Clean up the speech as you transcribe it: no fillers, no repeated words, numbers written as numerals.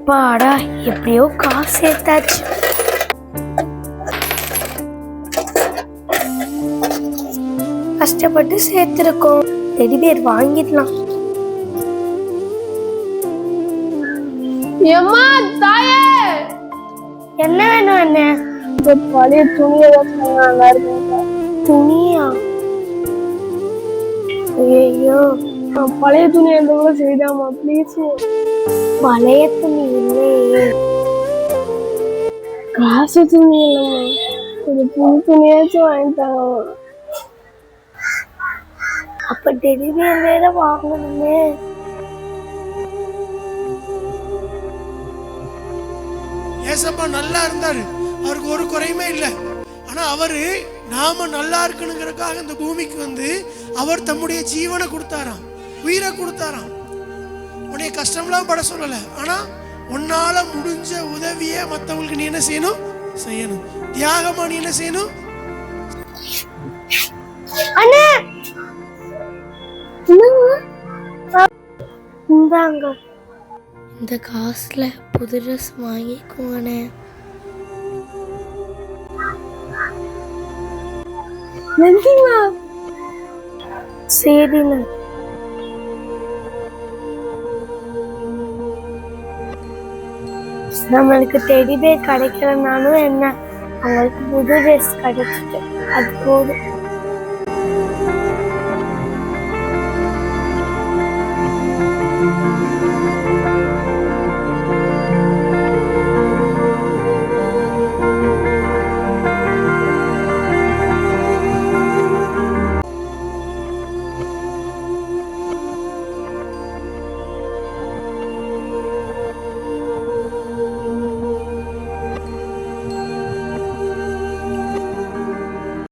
பாடா எப்படியோ காசு சேர்த்தாச்சு. கஷ்டப்பட்டு சேர்த்திருக்கோம், டெடி பேர் வாங்கிடலாம். என்ன வேணும்? என்ன பழைய துணியை நல்லா இருக்கு. துணியா? ஐயோ, பழைய துணி எந்த கூட செய்தாமா ப்ளீஸ். பழைய துணி இல்லையே. காசு துணி இல்லைம்மா, ஒரு புது துணியாச்சும் வாங்கிட்டாங்க. அப்ப டெடி பேர் வேற வாங்கணுமே. ஏசப்பா நல்லா இருந்தாரு, அவருக்கு ஒரு குறையுமே இல்லை. ஆனா அவரு நாம நல்லா இருக்கணுங்கிறதுக்காக இந்த பூமிக்கு வந்து அவர் தம்முடைய ஜீவனை கொடுத்தாராம், உயிரை கொடுத்தாராம். உன்னைய கஷ்டம்லாம் பட சொல்லல, ஆனா உன்னால முடிஞ்ச உதவிய மற்றவங்களுக்கு நீ என்ன செய்யணும்? செய்யணும். தியாகமா நீ என்ன செய்யணும்? இந்தாங்க, இந்த காசுல புது ட்ரெஸ் வாங்கிக்கோங்கண்ணே. சரிண்ணே. நம்மளுக்கு டெடி பேர் கிடைக்கலனாலும் என்ன, அவங்களுக்கு புது ட்ரெஸ் கிடைச்சிட்டு அது போதும்.